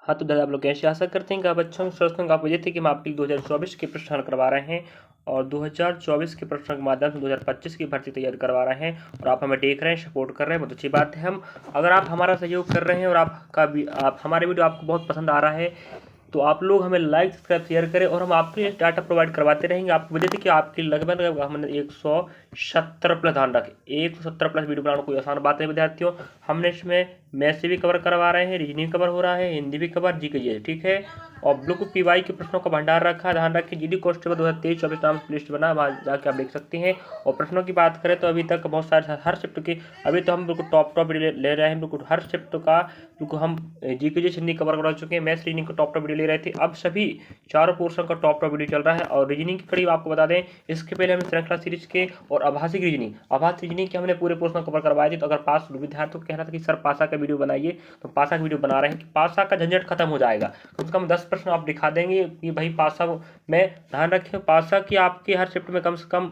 हाँ, तो दादा आप लोग कैसे आशा करते हैं कि आप अच्छा होंगे, स्वस्थ होंगे। आप वजह थे कि हम आपके लिए 2024 के प्रश्न हल करवा रहे हैं और 2024 के प्रश्नों के माध्यम से 2025 की भर्ती तैयार करवा रहे हैं और आप हमें देख रहे हैं, सपोर्ट कर रहे हैं, बहुत अच्छी बात है। हम अगर आप हमारा सहयोग कर रहे हैं और आप हमारे वीडियो आपको बहुत पसंद आ रहा है तो आप लोग हमें लाइक सब्सक्राइब शेयर करें और हम आपके लिए डाटा प्रोवाइड करवाते रहेंगे। आपको वजह थी कि आपके लगभग हमने 170 प्लस, ध्यान रखें 170 प्लस वीडियो बनाना कोई आसान बात नहीं विद्यार्थियों। हमने इसमें मैथ्स से भी कवर करवा रहे हैं, रीजनिंग कवर हो रहा है, हिंदी भी कवर, जी के, ठीक है। और ब्लू को पीवाई के प्रश्नों का भंडार रखा है। ध्यान रखें जीडी कांस्टेबल 2023-24 नाम से लिस्ट बना, वहाँ जाके आप देख सकते हैं। और प्रश्नों की बात करें तो अभी तक बहुत सारे हर शिफ्ट की, अभी तो हम बिल्कुल टॉप ले रहे हैं, बिल्कुल हर शिफ्ट का बिल्कुल हम जी के हिंदी कवर करवा चुके हैं। मैथ्स रीजनिंग का टॉप वीडियो ले रहे थे, अब सभी चारों पोर्शन का टॉप वीडियो चल रहा है। और रीजनिंग की करीब आपको बता दें, इसके पहले हमने श्रृंखला सीरीज के और आभासी रीजनिंग के हमने पूरे पोर्शन कवर करवाए थे। तो अगर पास विद्यार्थियों को कहना था कि सर पासा का वीडियो बनाइए, तो पासा का वीडियो बना रहे हैं कि पासा का झंझट खत्म हो जाएगा। कम से कम 10 प्रश्न आप दिखा देंगे कि भाई पासा में, ध्यान रखें पासा की आपके हर शिफ्ट में कम से कम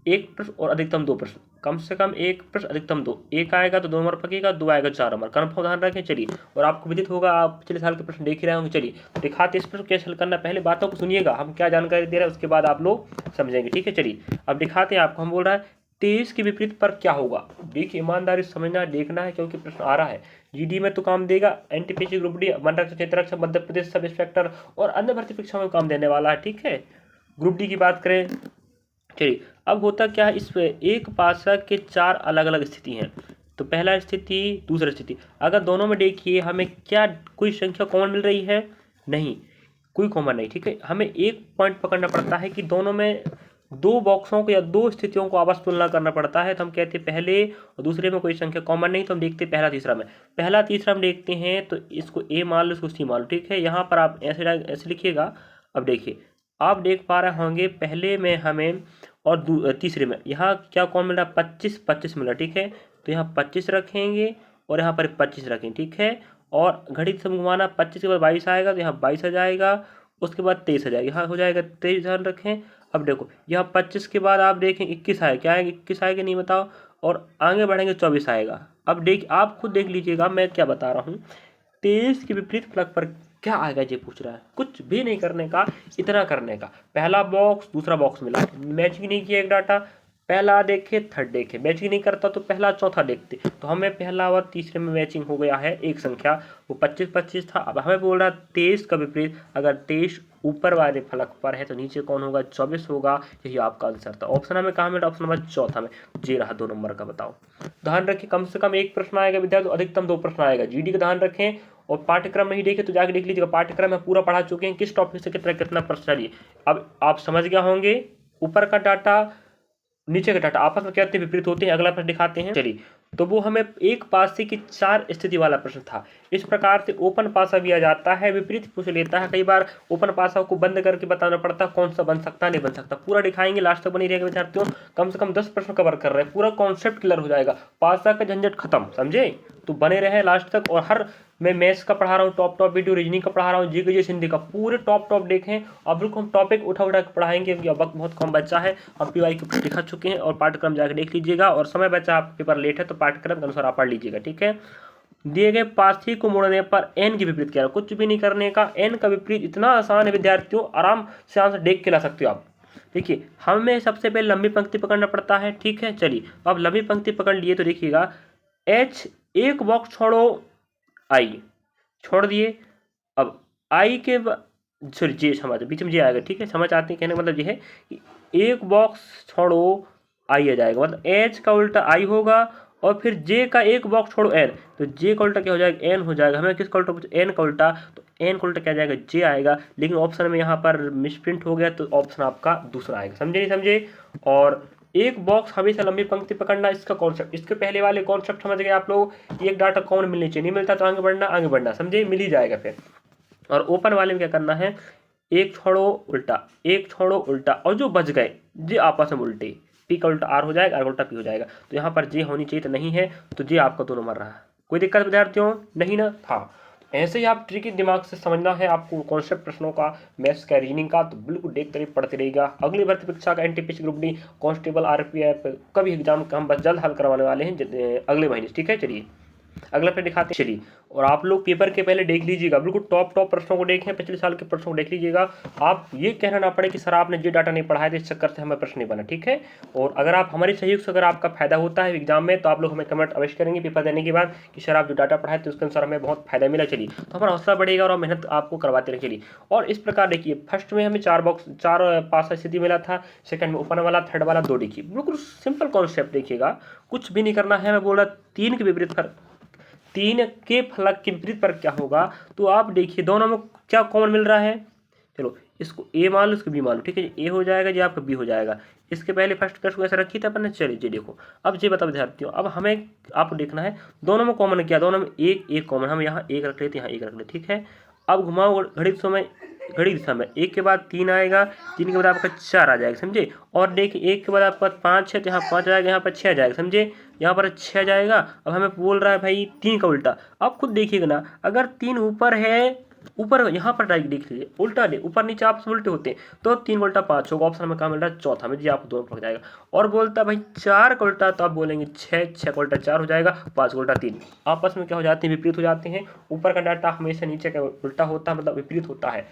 एक प्रश्न और अधिकतम दो प्रश्न, कम से कम एक प्रश्न अधिकतम दो, एक आएगा तो 2 नंबर पकेगा, 2 आएगा 4 नंबर, कन्फर्म ध्यान रखें। चलिए, और आपको विदित होगा, आप पिछले साल के प्रश्न देख ही रहे होंगे। चलिए तो दिखाते इस प्रश्न कैसे हल करना, पहले बातों को सुनिएगा, हम क्या जानकारी दे रहे हैं उसके बाद आप लोग समझेंगे, ठीक है। चलिए अब दिखाते हैं आपको। हम बोल रहा है 23 के विपरीत पर क्या होगा। देखिए ईमानदारी समझना देखना है, क्योंकि प्रश्न आ रहा है जीडी में तो काम देगा, एनटीपीसी ग्रुप डी, वन रक्षक क्षेत्र रक्षक, मध्य प्रदेश सब इंस्पेक्टर और अन्य भर्ती परीक्षा में काम देने वाला है, ठीक है। ग्रुप डी की बात करें, चलिए अब होता क्या है, इस एक पासा के 4 अलग अलग स्थिति हैं। तो पहला स्थिति, दूसरा स्थिति, अगर दोनों में देखिए हमें क्या कोई संख्या कॉमन मिल रही है, नहीं कोई कॉमन नहीं, ठीक है। हमें एक पॉइंट पकड़ना पड़ता है कि दोनों में दो बॉक्सों को या दो स्थितियों को आपस तुलना करना पड़ता है। तो हम कहते हैं पहले और दूसरे में कोई संख्या कॉमन नहीं, तो हम देखते हैं पहला तीसरा में। पहला तीसरा हम देखते हैं तो इसको ए मान लो, इसको सी मान लो, ठीक है। यहाँ पर आप ऐसे लिखिएगा। अब देखिए आप देख पा रहे होंगे पहले में हमें और तीसरे में यहाँ क्या कौन मिल रहा है, 25 मिल रहा है, ठीक है। तो यहाँ 25 रखेंगे और यहाँ पर 25 रखेंगे, ठीक है। और घड़ी से घुमाना, 25 के बाद 22 आएगा तो यहाँ 22 आ जाएगा, उसके बाद 23 आ जाएगा, यहाँ हो जाएगा 23, ध्यान रखें। अब देखो यहाँ 25 के बाद आप देखें 21 आएगा, क्या आएगा 21 आएगा नहीं बताओ, और आगे बढ़ेंगे 24 आएगा। अब आप खुद देख लीजिएगा मैं क्या बता रहा हूँ। 23 के विपरीत फलक पर क्या आएगा ये पूछ रहा है, कुछ भी नहीं करने का, इतना करने का। पहला बॉक्स दूसरा बॉक्स मिला, मैचिंग नहीं किया एक डाटा, पहला देखे थर्ड देखे, मैचिंग नहीं करता तो पहला चौथा देखते, तो हमें पहला और तीसरे में मैचिंग हो गया है एक संख्या, वो 25 था। अब हमें बोल रहा 23 का विपरीत, अगर 23 ऊपर वाले फलक पर है तो नीचे कौन होगा, 24 होगा। यही आपका आंसर था। ऑप्शन हमें कहाँ मिला, ऑप्शन नंबर चौथा में, जे रहा 2 नंबर का। बताओ, ध्यान रखें कम से कम एक प्रश्न आएगा विद्यार्थी, अधिकतम 2 प्रश्न आएगा। जीडी का ध्यान रखें, और पाठ्यक्रम नहीं देखे तो जाके देख लीजिएगा, पाठ्यक्रम में पूरा पढ़ा चुके हैं किस टॉपिक से कितना कितना प्रश्न। चलिए अब आप समझ गया होंगे, ऊपर का डाटा नीचे का डाटा आपस में कैसे विपरीत होते हैं। अगला प्रश्न दिखाते हैं। चलिए तो वो हमें एक पासे की 4 स्थिति वाला प्रश्न था। इस प्रकार से ओपन पासा भी आ जाता है, विपरीत पूछ लेता है। कई बार ओपन पासा को बंद करके बताना पड़ता है कौन सा बन सकता नहीं बन सकता। पूरा दिखाएंगे, लास्ट तक बनी रहेगा विद्यार्थियों। कम से कम 10 प्रश्न कवर कर रहे हैं, पूरा कॉन्सेप्ट क्लियर हो जाएगा, पासा का झंझट खत्म, समझे। तो बने रहे लास्ट तक। और हर मैं मैथ्स का पढ़ा रहा हूँ टॉप वीडियो, रीजनिंग का पढ़ा रहा हूँ, जीके हिंदी का, पूरे टॉप देखें। अब बिल्कुल हम टॉपिक उठा के पढ़ाएंगे, क्योंकि वक्त बहुत कम बच्चा है और पीवाई के दिखा चुके हैं। और पाठ्यक्रम जाकर देख लीजिएगा, और समय बच्चा आप पेपर लेट है तो पाठ्यक्रम के अनुसार आप पढ़ लीजिएगा, ठीक है। दिए गए पार्थी को मोड़ने पर एन के विपरीत क्या है, कुछ भी नहीं करने का। एन का विपरीत इतना आसान है विद्यार्थियों, आराम से आंसर देख के ला सकते हो आप। देखिए हमें सबसे पहले लंबी पंक्ति पकड़ना पड़ता है, ठीक है। चलिए अब लंबी पंक्ति पकड़ लिए तो देखिएगा, एच एक बॉक्स छोड़ो, आई छोड़ दिए। अब आई के सॉरी जे, समझ बीच में जे आएगा, ठीक है। समझ आते हैं, कहने का मतलब ये है कि एक बॉक्स छोड़ो आई आ जाएगा, मतलब एच का उल्टा आई होगा। और फिर जे का एक बॉक्स छोड़ो एन, तो जे का उल्टा क्या हो जाएगा, एन हो जाएगा। हमें किसका उल्टा पूछा, एन का उल्टा, तो एन का उल्टा क्या जाएगा, जे आएगा। लेकिन ऑप्शन में यहाँ पर मिसप्रिंट हो गया, तो ऑप्शन आपका दूसरा आएगा, समझे नहीं समझे। और एक बॉक्स हमेशा लंबी पंक्ति पकड़ना, इसका कॉन्सेप्ट, इसके पहले वाले कॉन्सेप्ट समझ गए आप लोग। एक डाटा कॉमन मिलनी चाहिए, नहीं मिलता तो आगे बढ़ना, समझे, मिल ही जाएगा फिर। और ओपन वाले में क्या करना है, एक छोड़ो उल्टा, एक छोड़ो उल्टा, और जो बच गए जे आपस में उल्टे, पी का उल्टा आर हो जाएगा, आर का उल्टा पी हो जाएगा। तो यहाँ पर जे होनी चाहिए तो नहीं है, तो जे आपका 2 नंबर रहा। कोई दिक्कत विद्यार्थियों, नहीं ना था। ऐसे ही आप ट्रिकी दिमाग से समझना है आपको कॉन्सेप्ट प्रश्नों का, मैथ्स का, रीजनिंग का, तो बिल्कुल देखते रहिए, पढ़ते रहिएगा। अगली भर्ती परीक्षा का NTPC group D, constable, RPF का भी एग्जाम का हम बस जल्द हल करवाने वाले हैं अगले महीने, ठीक है। चलिए अगला प्रश्न दिखाते हैं। चलिए, और आप लोग पेपर के पहले देख लीजिएगा, बिल्कुल टॉप प्रश्नों को देखें, पिछले साल के प्रश्नों को देख लीजिएगा। आप ये कहना ना पड़े कि सर आपने ये डाटा नहीं पढ़ाया था, इस चक्कर से हमें प्रश्न नहीं बना, ठीक है। और अगर आप हमारे सहयोग से अगर आपका फायदा होता है एग्जाम में, तो आप लोग हमें कमेंट अवश्य करेंगे पेपर देने के बाद कि सर आप जो डाटा पढ़ाए तो उसके अनुसार हमें बहुत फायदा मिला। चलिए, तो हमारा हौसला बढ़ेगा और मेहनत आपको करवाते रहे। चलिए, और इस प्रकार देखिए, फर्स्ट में हमें 4 पास स्थिति मिला था, सेकंड में ऊपर वाला, थर्ड वाला 2 देखिए, बिल्कुल सिंपल कॉन्सेप्ट देखिएगा, कुछ भी नहीं करना है। मैं बोल रहा 3 के विपरीत पर 3 के फलक के विपरीत पर क्या होगा, तो आप देखिए दोनों में क्या कॉमन मिल रहा है। चलो, इसको ए मान लो, इसको बी मान लो, ठीक है। ए हो जाएगा, ये आपका बी हो जाएगा। इसके पहले फर्स्ट प्रश्न को ऐसा रखी था अपन ने। चलिए जी देखो, अब ये बता विद्यार्थियों, अब हमें आपको देखना है दोनों में कॉमन क्या, दोनों में एक कॉमन, हम यहाँ एक रख लेते हैं, यहाँ एक रख लेते, ठीक है। अब घुमाओ घड़ी दिशा में, 1 के बाद 3 आएगा, 3 के बाद आपका 4 आ जाएगा, समझे। और देखिए 1 के बाद आपका 5 है, तो यहाँ 5 आएगा, यहाँ पर 6 आ जाएगा, समझे। यहाँ पर 6 जाएगा। अब हमें बोल रहा है भाई 3 का उल्टा। आप खुद देखिएगा ना, अगर 3 ऊपर है, ऊपर यहाँ पर डायरेक्ट देख लीजिए, उल्टा दे, ऊपर नीचे आपस उल्टे होते हैं, तो 3 का उल्टा 5 होगा। ऑप्शन हमें कहाँ मिल रहा है, चौथा में, जी आपको दोनों पड़ जाएगा। और बोलता है भाई 4 का उल्टा, तो आप बोलेंगे 6 का उल्टा 4 हो जाएगा, 5 का उल्टा 3। आपस में क्या हो जाते हैं, विपरीत हो जाते हैं। ऊपर का डाटा हमेशा नीचे का उल्टा होता है, मतलब विपरीत होता है,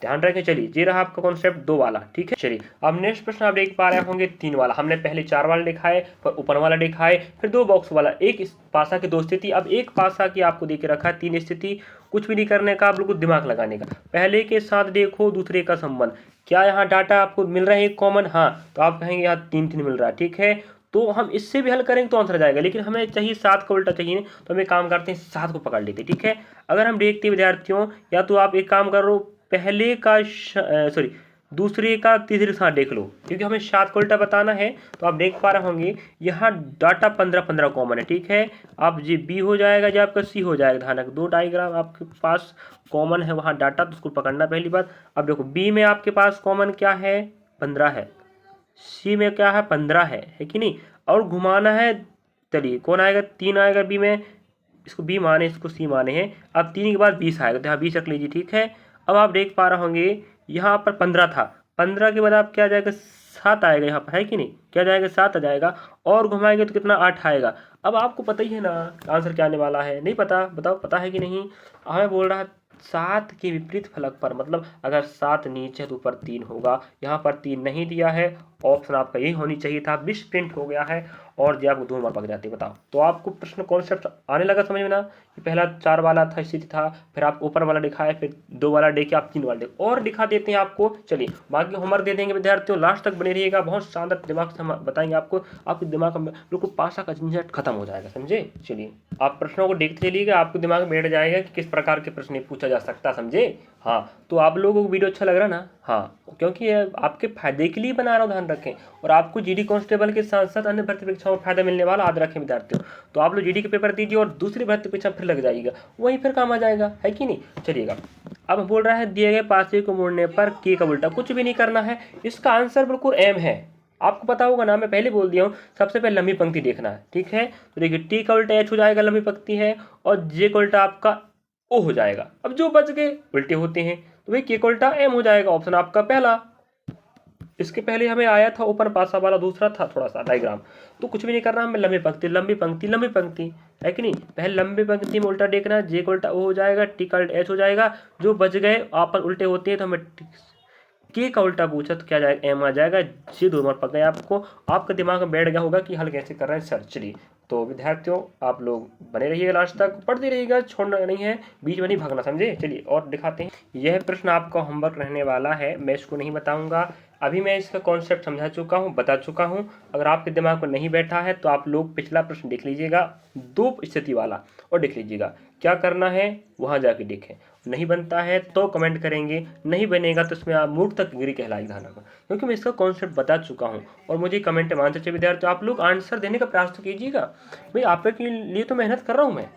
ध्यान रखें। चलिए, ये रहा आपका कॉन्सेप्ट 2 वाला, ठीक है। चलिए, अब नेक्स्ट प्रश्न आप देख पा रहे होंगे 3 वाला। हमने पहले 4 वाला देखा है, फिर ऊपर वाला देखा है, फिर 2 बॉक्स वाला, एक पासा की 2 स्थिति। अब एक पासा की आपको दे के रखा है 3 स्थिति, कुछ भी नहीं करने का, आप लोग को दिमाग लगाने का। पहले के साथ देखो दूसरे का संबंध, क्या यहाँ डाटा आपको मिल रहा है एक कॉमन, हाँ, तो आप कहेंगे यहाँ 3 मिल रहा है, ठीक है। तो हम इससे भी हल करेंगे तो आंसर आ जाएगा, लेकिन हमें चाहिए 7 का उल्टा चाहिए, तो हम एक काम करते हैं 7 को पकड़ लेते हैं, ठीक है। अगर हम देखते हैं विद्यार्थियों, या तो आप एक काम करो, पहले का सॉरी दूसरे का तीसरे साथ देख लो, क्योंकि हमें 7 को उल्टा बताना है। तो आप देख पा रहे होंगे यहाँ डाटा 15 कॉमन है, ठीक है। अब जी बी हो जाएगा, जो आपका सी हो जाएगा। ध्यान रखो, 2 डायग्राम आपके पास कॉमन है वहाँ डाटा, तो उसको पकड़ना पहली बात। अब देखो, बी में आपके पास कॉमन क्या है, 15 है, सी में क्या है, 15 है कि नहीं। और घुमाना है, चलिए कौन आएगा, 3 आएगा बी में, इसको बी माने, इसको सी माने हैं। अब 3 के बाद 20 आएगा, तो यहाँ 20 रख लीजिए, ठीक है। अब आप देख पा रहे होंगे यहाँ पर 15 था, 15 के बाद आप क्या जाएगा, 7 आएगा यहाँ पर, है कि नहीं, क्या जाएगा, 7 आ जाएगा। और घुमाएंगे तो कितना, 8 आएगा। अब आपको पता ही है ना आंसर क्या आने वाला है, नहीं पता, बताओ पता है कि नहीं। हमें बोल रहा है 7 के विपरीत फलक पर, मतलब अगर 7 नीचे है तो ऊपर 3 होगा। यहाँ पर 3 नहीं दिया है, ऑप्शन आपका यही होनी चाहिए था, मिस प्रिंट हो गया है, और जो आपको 2 नंबर पक जाते। बताओ, तो आपको प्रश्न कॉन्सेप्ट आने लगा समझ में ना, कि पहला 4 वाला था, स्थिति था, फिर आप ऊपर वाला दिखाए, फिर 2 वाला देखे, आप 3 वाला देखे, और दिखा देते हैं आपको। चलिए, बाकी होमवर्क दे देंगे विद्यार्थियों, लास्ट तक बने रहिएगा, बहुत शानदार दिमाग से हम बताएंगे आपको, आपके दिमाग में बिल्कुल पासा का झंझट खत्म हो जाएगा, समझे। चलिए, आप प्रश्नों को देखते चलिएगा, आपके दिमाग में बैठ जाएगा कि किस प्रकार के प्रश्न पूछा जा सकता, समझे। हाँ, तो आप लोगों को वीडियो अच्छा लग रहा ना, हाँ, क्योंकि ये आपके फायदे के लिए बना रहा हूँ, ध्यान रखें। और आपको जीडी कांस्टेबल के साथ साथ अन्य भर्ती परीक्षाओं में फायदा मिलने वाला, याद रखें विद्यार्थियों। तो आप लोग जीडी के पेपर दीजिए और दूसरी भर्ती परीक्षा फिर लग जाएगा, वहीं फिर काम आ जाएगा, है कि नहीं। चलिएगा, अब बोल रहा है दिए गए पासे को मोड़ने पर के का उल्टा, कुछ भी नहीं करना है, इसका आंसर बिल्कुल एम है। आपको पता होगा ना, मैं पहले बोल दिया हूँ, सबसे पहले लंबी पंक्ति देखना है, ठीक है। तो देखिए, टी का उल्टा एच हो जाएगा, लंबी पंक्ति है, और जे का उल्टा आपका ओ हो जाएगा। अब जो बच गए उल्टे होते हैं, तो भाई के का उल्टा एम हो जाएगा, ऑप्शन आपका पहला। इसके पहले हमें आया था ऊपर पासा वाला, दूसरा था थोड़ा सा डायग्राम। तो कुछ भी नहीं करना, हमें लंबी पंक्ति लंबी पंक्ति लंबी पंक्ति, है कि नहीं। पहले लंबी पंक्ति में उल्टा देखना, जे का उल्टा ओ हो जाएगा, टी का उल्टा एच हो जाएगा, जो बच गए आप उल्टे होते हैं, तो हमें के का उल्टा पूछा तो क्या जाएगा, एम आ जाएगा। ये 2 नंबर पक गए आपको, आपका दिमाग में बैठ गया होगा कि हल कैसे कर रहे हैं सर। चलिए, तो विद्यार्थियों आप लोग बने रहिएगा, लास्ट तक पढ़ते रहिएगा, छोड़ना नहीं है, बीच में नहीं भागना, समझे। चलिए, और दिखाते हैं। यह प्रश्न आपका होमवर्क रहने वाला है, मैं इसको नहीं बताऊंगा अभी, मैं इसका कॉन्सेप्ट समझा चुका हूँ, बता चुका हूँ। अगर आपके दिमाग में नहीं बैठा है तो आप लोग पिछला प्रश्न देख लीजिएगा, 2 स्थिति वाला, और देख लीजिएगा क्या करना है, वहाँ जाके देखें। नहीं बनता है तो कमेंट करेंगे, नहीं बनेगा तो इसमें आप मूर्खतागिरी कहलाएगी, ध्यान रखना, क्योंकि मैं इसका कॉन्सेप्ट बता चुका हूँ। और मुझे कमेंट में आंसर चाहिए विद्यार्थी, आप लोग आंसर देने का प्रयास तो कीजिएगा भाई, आपके लिए तो मेहनत कर रहा हूँ मैं,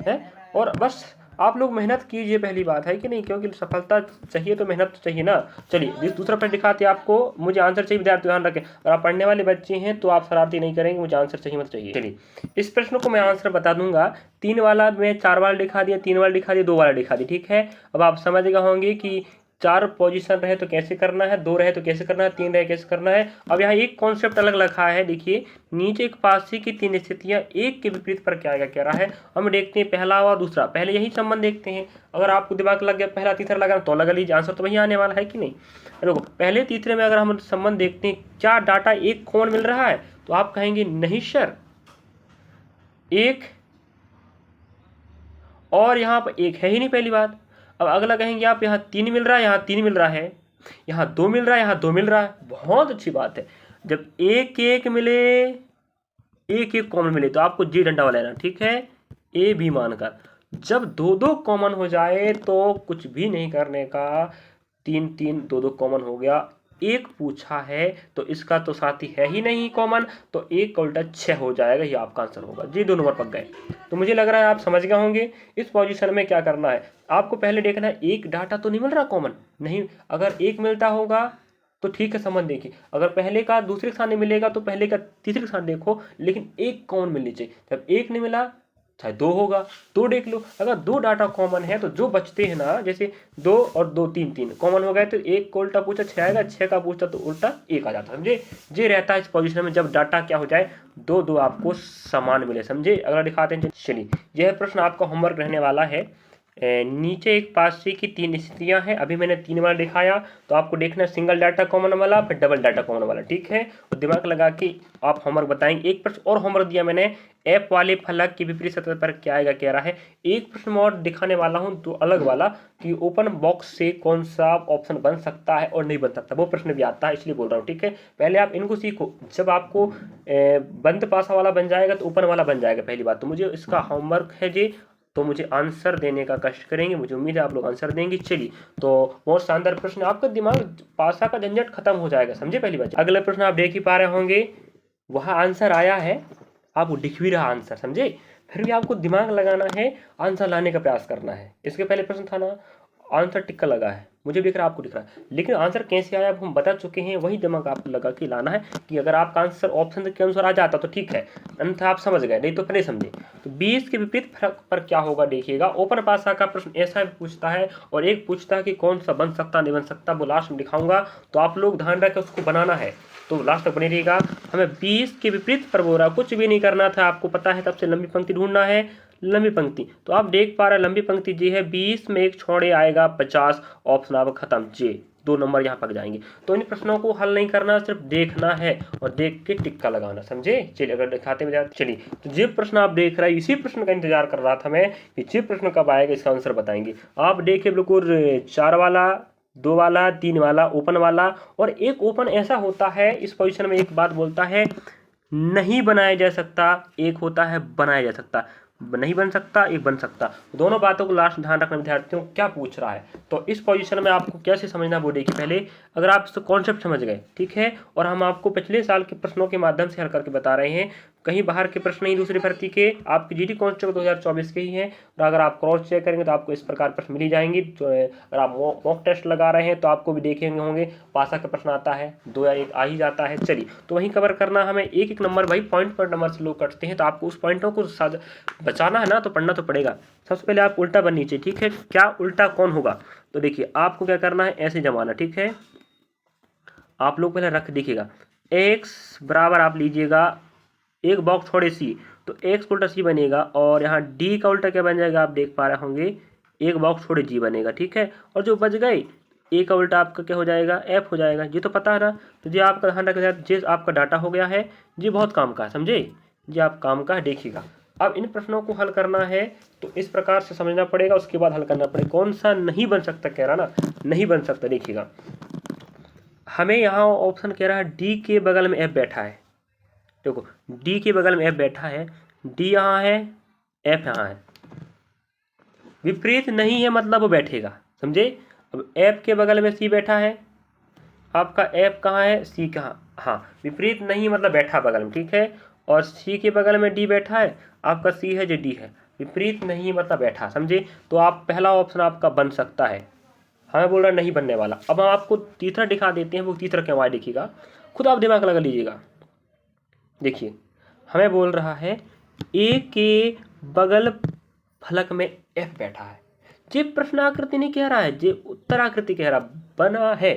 है। और बस आप लोग मेहनत कीजिए, पहली बात है कि नहीं, क्योंकि सफलता चाहिए तो मेहनत तो चाहिए ना। चलिए, दूसरा प्रश्न दिखाते हैं आपको, मुझे आंसर चाहिए विद्यार्थी, ध्यान रखें। अगर आप पढ़ने वाले बच्चे हैं तो आप शरारती नहीं करेंगे, मुझे आंसर चाहिए मत चाहिए। चलिए, इस प्रश्न को मैं आंसर बता दूंगा। 3 वाला में 4 वाला दिखा दिया, 3 वाला दिखा दिया, 2 वाला दिखा दिया, ठीक है। अब आप समझ गए होंगे कि 4 पोजीशन रहे तो कैसे करना है, 2 रहे तो कैसे करना है, 3 रहे कैसे करना है। अब यहाँ एक कॉन्सेप्ट अलग लिखा है, देखिए नीचे एक पासी की 3 स्थितियां एक के विपरीत पर क्या आएगा कह रहा है। हम देखते हैं पहला और दूसरा, पहले यही संबंध देखते हैं। अगर आपको दिमाग लग गया पहला तीसरा लगा तो लगा लीजिए, आंसर तो वही आने वाला है कि नहीं। देखो पहले तीसरे में अगर हम संबंध देखते हैं, क्या डाटा एक कॉमन मिल रहा है, तो आप कहेंगे नहीं सर, एक और यहाँ पर एक है ही नहीं, पहली बात। अब अगला कहेंगे आप यहाँ 3 मिल रहा है, यहाँ 3 मिल रहा है, यहाँ 2 मिल रहा है, यहाँ 2 मिल रहा है। बहुत अच्छी बात है, जब एक एक मिले, एक एक कॉमन मिले तो आपको जी डंडा वाला लेना, ठीक है, ए बी मानकर। जब 2 कॉमन हो जाए तो कुछ भी नहीं करने का, 3 2 कॉमन हो गया। एक पूछा है तो इसका तो साथी है ही नहीं कॉमन, तो एक का उल्टा 6 हो जाएगा, ये आपका आंसर होगा जी। 2 नंबर पक गए। तो मुझे लग रहा है आप समझ गए होंगे इस पोजीशन में क्या करना है। आपको पहले देखना है एक डाटा तो नहीं मिल रहा कॉमन, नहीं, अगर एक मिलता होगा तो ठीक है, समझ देखिए। अगर पहले का दूसरे के साथ नहीं मिलेगा तो पहले का तीसरे के साथ देखो, लेकिन एक कॉमन मिलनी चाहिए। जब एक नहीं मिला चाहे 2 होगा, 2 देख लो। अगर 2 डाटा कॉमन है तो जो बचते हैं ना, जैसे 2 और 2 3 कॉमन हो गए, तो एक को उल्टा पूछा 6 आएगा, 6 का पूछा तो उल्टा 1 आ जाता है, समझे। ये रहता है इस पोजीशन में, जब डाटा क्या हो जाए, 2 आपको समान मिले, समझे। अगला दिखाते हैं, चलिए यह प्रश्न आपका होमवर्क रहने वाला है। नीचे एक पासी की 3 स्थितियां हैं, अभी मैंने 3 बार दिखाया, तो आपको देखना सिंगल डाटा कॉमन वाला, फिर डबल डाटा कॉमन वाला, ठीक है। और दिमाग लगा के आप होमवर्क बताएंगे। एक प्रश्न और होमवर्क दिया मैंने, एफ वाले फलक की विपरीत सतह पर क्या आएगा कह रहा है। एक प्रश्न और दिखाने वाला हूं तो अलग वाला, कि ओपन बॉक्स से कौन सा ऑप्शन बन सकता है और नहीं बन सकता, वो प्रश्न भी आता है, इसलिए बोल रहा हूँ, ठीक है। पहले आप इनको सीखो, जब आपको बंद पासा वाला बन जाएगा तो ओपन वाला बन जाएगा, पहली बात। तो मुझे इसका होमवर्क है जी, तो मुझे आंसर देने का कष्ट करेंगे, मुझे उम्मीद है आप लोग आंसर देंगे। चलिए, तो बहुत शानदार प्रश्न, आपका दिमाग पासा का झंझट खत्म हो जाएगा, समझे पहली बात। अगला प्रश्न आप देख ही पा रहे होंगे, वहाँ आंसर आया है, आपको दिख भी रहा आंसर, समझे। फिर भी आपको दिमाग लगाना है, आंसर लाने का प्रयास करना है। इसके पहले प्रश्न था ना, आंसर टिक्का लगा है, मुझे दिख रहा है, आपको दिख रहा है, लेकिन आंसर कैसे आया अब हम बता चुके हैं। वही दिमाग आपको लगा के लाना है, कि अगर आपका आंसर ऑप्शन के अनुसार आ जाता तो ठीक है, अन्यथा आप समझ गए, नहीं तो फिर नहीं समझे। तो 20 के विपरीत फर्क पर क्या होगा देखिएगा। ओपन पासा का प्रश्न ऐसा भी पूछता है, और एक पूछता है कि कौन सा बन सकता नहीं बन सकता, वो लास्ट में दिखाऊंगा, तो आप लोग ध्यान रखें उसको बनाना है, तो लास्ट तक बने रहिएगा। हमें 20 के विपरीत पर बोल रहा, कुछ भी नहीं करना था, आपको पता है, सबसे लंबी पंक्ति ढूंढना है, लंबी पंक्ति। तो आप देख पा रहे हैं लंबी पंक्ति जी है, 20 में एक छोड़े आएगा 50, ऑप्शन आप खत्म, जी 2 नंबर यहाँ पक जाएंगे। तो इन प्रश्नों को हल नहीं करना, सिर्फ देखना है और देख के टिक्का लगाना, समझे। चलिए अगर दिखाते में, चलिए तो जो प्रश्न आप देख रहे हैं, इसी प्रश्न का इंतजार कर रहा था मैं, कि जो प्रश्न कब आएगा इसका आंसर बताएंगे। आप देखिए बिल्कुल 4 वाला, 2 वाला, 3 वाला, ओपन वाला, और एक ओपन ऐसा होता है इस पोजीशन में, एक बात बोलता है नहीं बनाया जा सकता, एक होता है बनाया जा सकता, नहीं बन सकता एक बन सकता। दोनों बातों को लास्ट ध्यान रखना विद्यार्थियों, क्या पूछ रहा है। तो इस पोजीशन में आपको कैसे समझना वो देखिए पहले, अगर आप इसको कॉन्सेप्ट समझ गए, ठीक है, और हम आपको पिछले साल के प्रश्नों के माध्यम से हल करके बता रहे हैं, कहीं बाहर के प्रश्न नहीं, दूसरी भर्ती के, आपके जीडी कांस्टेबल 2024 के ही हैं। और अगर आप क्रॉस चेक करेंगे तो आपको इस प्रकार प्रश्न मिल ही जाएंगे। जो अगर आप मॉक टेस्ट लगा रहे हैं तो आपको भी देखेंगे होंगे, पासा का प्रश्न आता है, 2 या 1 आ ही जाता है। चलिए, तो वहीं कवर करना हमें, एक एक नंबर भाई पॉइंट पर नंबर से लोग कटते हैं, तो आपको उस पॉइंटों को बचाना है ना, तो पढ़ना तो पड़ेगा। सबसे पहले आप उल्टा बननी चाहिए, ठीक है। क्या उल्टा कौन होगा, तो देखिए आपको क्या करना है, ऐसे जमाना, ठीक है। आप लोग पहले रख देखिएगा, एक्स बराबर आप लीजिएगा, एक बॉक्स छोड़े सी, तो एक्स उल्टा सी बनेगा, और यहाँ डी का उल्टा क्या बन जाएगा, आप देख पा रहे होंगे, एक बॉक्स छोड़े जी बनेगा, ठीक है। और जो बच गए, ए का उल्टा आपका क्या हो जाएगा, एफ हो जाएगा, ये तो पता है ना। तो ये आपका ध्यान रखिएगा, ये आपका डाटा हो गया है, ये बहुत काम का है, समझे, ये आप काम का है, देखिएगा। अब इन प्रश्नों को हल करना है तो इस प्रकार से समझना पड़ेगा, उसके बाद हल करना पड़ेगा। कौन सा नहीं बन सकता कह रहा ना, नहीं बन सकता, देखिएगा हमें यहाँ ऑप्शन कह रहा है डी के बगल में एफ बैठा है, देखो डी के बगल में एफ बैठा है, डी यहाँ है, एफ यहाँ है, विपरीत नहीं है मतलब वो बैठेगा, समझे। अब एफ के बगल में सी बैठा है, आपका एफ कहाँ है, सी कहाँ, हाँ विपरीत नहीं मतलब बैठा बगल में, ठीक है। और सी के बगल में डी बैठा है, आपका सी है जो डी है, विपरीत नहीं मतलब बैठा, समझे। तो आप पहला ऑप्शन आपका बन सकता है, हमें बोल रहा नहीं बनने वाला। अब हम आपको तीसरा दिखा देते हैं, वो तीसरा क्या हुआ देखिएगा, खुद आप दिमाग लगा लीजिएगा। देखिए हमें बोल रहा है ए के बगल फलक में एफ बैठा है, ये प्रश्न आकृति नहीं कह रहा है, ये तरह आकृति कह रहा बना है,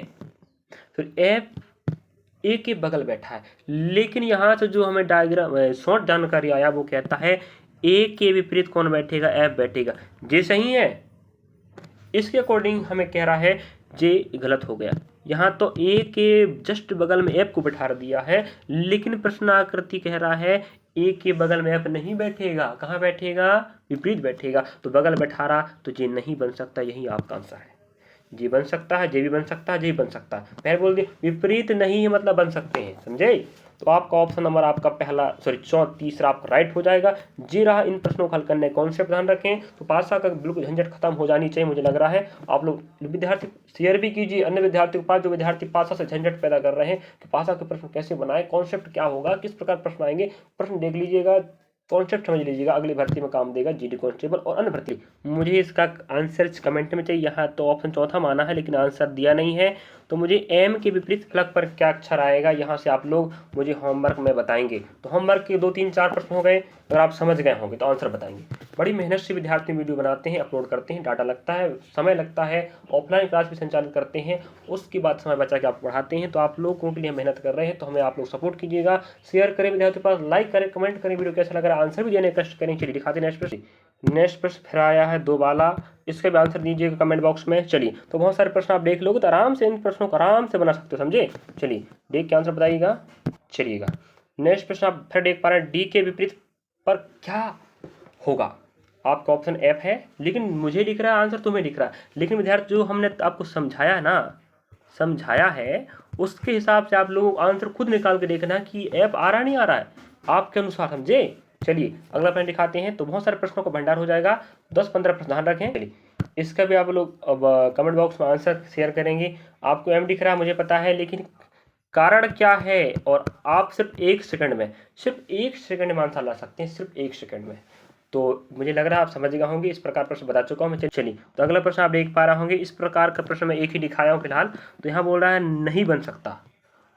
फिर एफ ए के बगल बैठा है, लेकिन यहाँ से जो हमें डायग्राम शॉर्ट जानकारी आया वो कहता है ए के विपरीत कौन बैठेगा, एफ बैठेगा। जे सही है, इसके अकॉर्डिंग हमें कह रहा है जे गलत हो गया। यहाँ तो ए के जस्ट बगल में एफ को बैठा दिया है, लेकिन प्रश्न आकृति कह रहा है ए के बगल में एफ नहीं बैठेगा, कहाँ बैठेगा, विपरीत बैठेगा। तो बगल बैठा रहा तो जे नहीं बन सकता, यही आपका आंसर है। जी बन सकता है, जे भी बन सकता है, जे भी बन सकता है। पहले बोल दिए विपरीत नहीं है मतलब बन सकते हैं, समझे। तो आपका ऑप्शन नंबर आपका पहला तीसरा आपका राइट हो जाएगा। जी रहा इन प्रश्नों को हल करने कॉन्सेप्ट ध्यान रखें। तो पासा का बिल्कुल झंझट खत्म हो जानी चाहिए, मुझे लग रहा है। आप लोग विद्यार्थी शेयर भी कीजिए अन्य विद्यार्थियों के पास जो विद्यार्थी पासा से झंझट पैदा कर रहे हैं कि पासा के प्रश्न कैसे बनाए, कॉन्सेप्ट क्या होगा, किस प्रकार प्रश्न आएंगे, प्रश्न देख लीजिएगा, कॉन्सेप्ट समझ लीजिएगा, अगली भर्ती में काम देगा, जीडी कांस्टेबल और अन्य भर्ती। मुझे इसका आंसर कमेंट में चाहिए। यहाँ तो ऑप्शन चौथा माना है लेकिन आंसर दिया नहीं है। तो मुझे एम के विपरीत फ्लग पर क्या अक्षर आएगा, यहाँ से आप लोग मुझे होमवर्क में बताएंगे। तो होमवर्क के 2 3 4 प्रश्न हो गए, अगर आप समझ गए होंगे तो आंसर बताएंगे। बड़ी मेहनत से विद्यार्थी वीडियो बनाते हैं, अपलोड करते हैं, डाटा लगता है, समय लगता है, ऑफलाइन क्लास भी संचालित करते हैं, उसके बाद समय बचा के आप पढ़ाते हैं। तो आप लोगों के लिए मेहनत कर रहे हैं, तो हमें आप लोग सपोर्ट कीजिएगा, शेयर करें विद्यार्थियों के पास, लाइक करें, कमेंट करें, वीडियो कैसा लग रहा है, आंसर भी देने का कष्ट करें। चलिए दिखाते हैं नेक्स्ट प्रश्न फिर आया है 2 वाला, इसका भी आंसर दीजिएगा कमेंट बॉक्स में। चलिए तो बहुत सारे प्रश्न आप देख लोगे तो आराम से इन प्रश्नों को आराम से बना सकते हो, समझे। चलिए देख के आंसर बताइएगा। चलिएगा नेक्स्ट प्रश्न आप फिर देख पा रहे हैं, डी के विपरीत पर क्या होगा। आपका ऑप्शन एफ है, लेकिन मुझे दिख रहा है आंसर, तुम्हें दिख रहा है, लेकिन विद्यार्थी जो हमने आपको समझाया ना, समझाया है उसके हिसाब से आप लोग आंसर खुद निकाल के देखना कि एफ आ रहा नहीं आ रहा है आपके अनुसार, समझे। चलिए अगला प्रश्न दिखाते हैं। तो बहुत सारे प्रश्नों का भंडार हो जाएगा, 10-15 प्रश्न ध्यान रखें। चलिए इसका भी आप लोग अब कमेंट बॉक्स में आंसर शेयर करेंगे। आपको एम दिख रहा है मुझे पता है, लेकिन कारण क्या है, और आप सिर्फ 1 सेकंड में आंसर ला सकते हैं, सिर्फ 1 सेकंड में। तो मुझे लग रहा है आप समझ गए होंगे, इस प्रकार प्रश्न बता चुका हूँ मैं। चलिए तो अगला प्रश्न आप देख पा रहे होंगे, इस प्रकार का प्रश्न मैं एक ही दिखाया हूँ फिलहाल। तो यहाँ बोल रहा है नहीं बन सकता,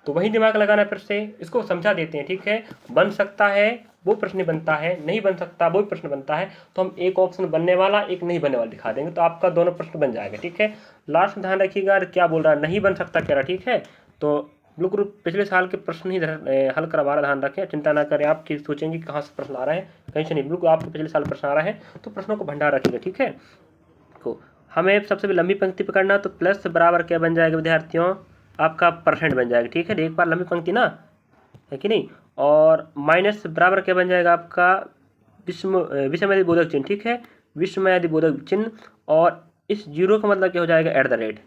तो वही दिमाग लगाना फिर से, इसको समझा देते हैं, ठीक है। बन सकता है वो प्रश्न बनता है, नहीं बन सकता वो प्रश्न बनता है। तो हम एक ऑप्शन बनने वाला, एक नहीं बनने वाला दिखा देंगे, तो आपका दोनों प्रश्न बन जाएगा, ठीक है। लास्ट में ध्यान रखिएगा क्या बोल रहा है, नहीं बन सकता कह रहा, ठीक है। तो बिल्कुल पिछले साल के प्रश्न ही हल करवा रहा, ध्यान रखें, चिंता ना करें आप कि सोचेंगे कहाँ से प्रश्न आ रहे हैं, कहीं से नहीं, बिल्कुल आपके पिछले साल प्रश्न आ रहे हैं। तो प्रश्नों को भंडार रखिएगा, ठीक है। तो हमें सबसे लंबी पंक्ति पकड़ना, तो प्लस बराबर क्या बन जाएगा विद्यार्थियों, आपका परसेंट बन जाएगा, ठीक है। एक बार लंबी पंक्ति ना, है कि नहीं, और माइनस बराबर क्या बन जाएगा आपका विषमय बोधक चिन्ह, ठीक है, विषमय बोधक चिन्ह। और इस जीरो का मतलब क्या हो जाएगा, एट द रेट,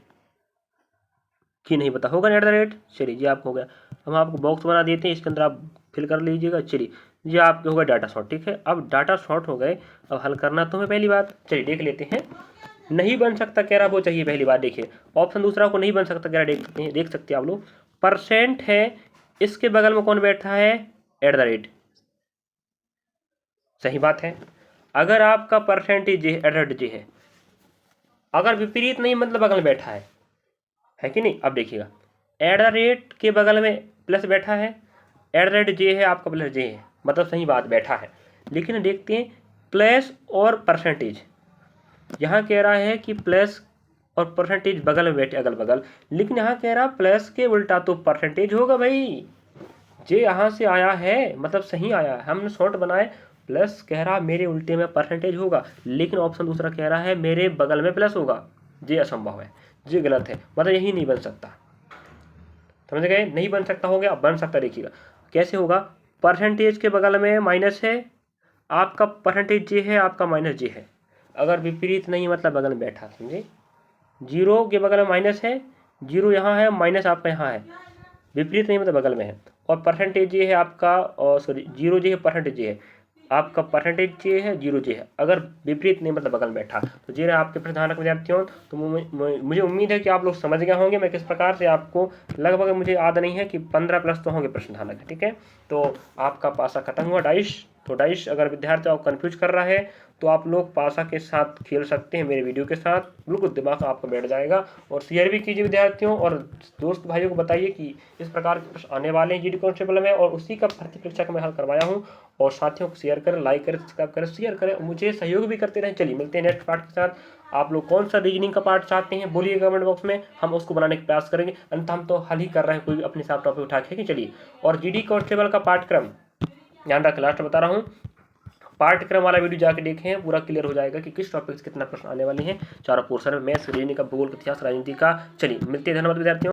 कि नहीं पता होगा एट द रेट। चलिए जी आपको हो गया। हम आपको बॉक्स बना देते हैं, इसके अंदर आप फिल कर लीजिएगा। चलिए ये आपके होगा डाटा शॉर्ट, ठीक है। अब डाटा शॉर्ट हो गए, अब हल करना तो हमें पहली बात, चलिए देख लेते हैं। नहीं बन सकता कह रहा वो चाहिए, पहली बात देखिए, ऑप्शन दूसरा को नहीं बन सकता कह रहा, देख सकते हैं आप लोग। परसेंट है, इसके बगल में कौन बैठा है, एट द रेट, सही बात है। अगर आपका परसेंटेज एट द रेट है, अगर विपरीत नहीं मतलब बगल में बैठा है कि नहीं। अब देखिएगा एट द रेट के बगल में प्लस बैठा है, एट द रेट जे है आपका प्लस जे है, मतलब सही बात बैठा है। लेकिन देखते हैं प्लस और परसेंटेज, यहाँ कह रहा है कि प्लस और परसेंटेज बगल में बैठे अगल बगल, लेकिन यहाँ कह रहा प्लस के उल्टा तो परसेंटेज होगा भाई। जे यहाँ से आया है मतलब सही आया है, हमने शॉर्ट बनाए, प्लस कह रहा मेरे उल्टे में परसेंटेज होगा, लेकिन ऑप्शन दूसरा कह रहा है मेरे बगल में प्लस होगा। जे असंभव है, जे गलत है, मतलब यही नहीं बन सकता, समझ गए। नहीं बन सकता हो गया, बन सकता देखिएगा कैसे होगा। परसेंटेज के बगल में माइनस है, आपका परसेंटेज जे है, आपका माइनस जे है। अगर विपरीत नहीं मतलब बगल में बैठा, समझे। जीरो के बगल में माइनस है, जीरो यहाँ है, माइनस आपका यहाँ है, विपरीत नहीं मतलब बगल में है। और परसेंटेज ये है आपका, और सॉरी जीरो जे है, परसेंटेज ये है आपका, परसेंटेज ये है, जीरो जे है। अगर विपरीत नहीं मतलब बगल में बैठा, तो ये रहा आपके प्रधानक विद्यार्थियों। तो मुझे उम्मीद है कि आप लोग समझ गए होंगे मैं किस प्रकार से आपको, लगभग मुझे याद नहीं है कि 15 प्लस तो होंगे प्रश्न ध्यान रखें, ठीक है। तो आपका पासा खत्म हुआ डाइश। तो डाइश अगर विद्यार्थी आप कन्फ्यूज कर रहा है तो आप लोग पासा के साथ खेल सकते हैं, मेरे वीडियो के साथ बिल्कुल दिमाग आपका बैठ जाएगा। और शेयर भी कीजिए विद्यार्थियों, और दोस्त भाइयों को बताइए कि इस प्रकार के प्रश्न आने वाले हैं जीडी कांस्टेबल में, और उसी का भर्ती परीक्षा का मैं हल करवाया हूँ। और साथियों को शेयर करें, लाइक करें, सब्सक्राइब करें, शेयर करें, मुझे सहयोग भी करते रहें। चलिए मिलते हैं नेक्स्ट पार्ट के साथ। आप लोग कौन सा रीजनिंग का पार्ट चाहते हैं बोलिए कमेंट बॉक्स में, हम उसको बनाने का प्रयास करेंगे, अन्यथा हम तो हल ही कर रहे हैं, कोई भी अपने हिसाब टॉपिक उठा के। चलिए, और जीडी कांस्टेबल का पाठ्यक्रम ध्यान रखें, लास्ट बता रहा हूँ, पाठ्यक्रम वाला वीडियो जाके देखें, पूरा क्लियर हो जाएगा कि किस टॉपिक से कितना प्रश्न आने वाले हैं। चारों पोर्शन में मैथ्स, रीजनिंग का, भूगोल, इतिहास, राजनीति का। चलिए मिलते हैं, धन्यवाद विद्यार्थियों।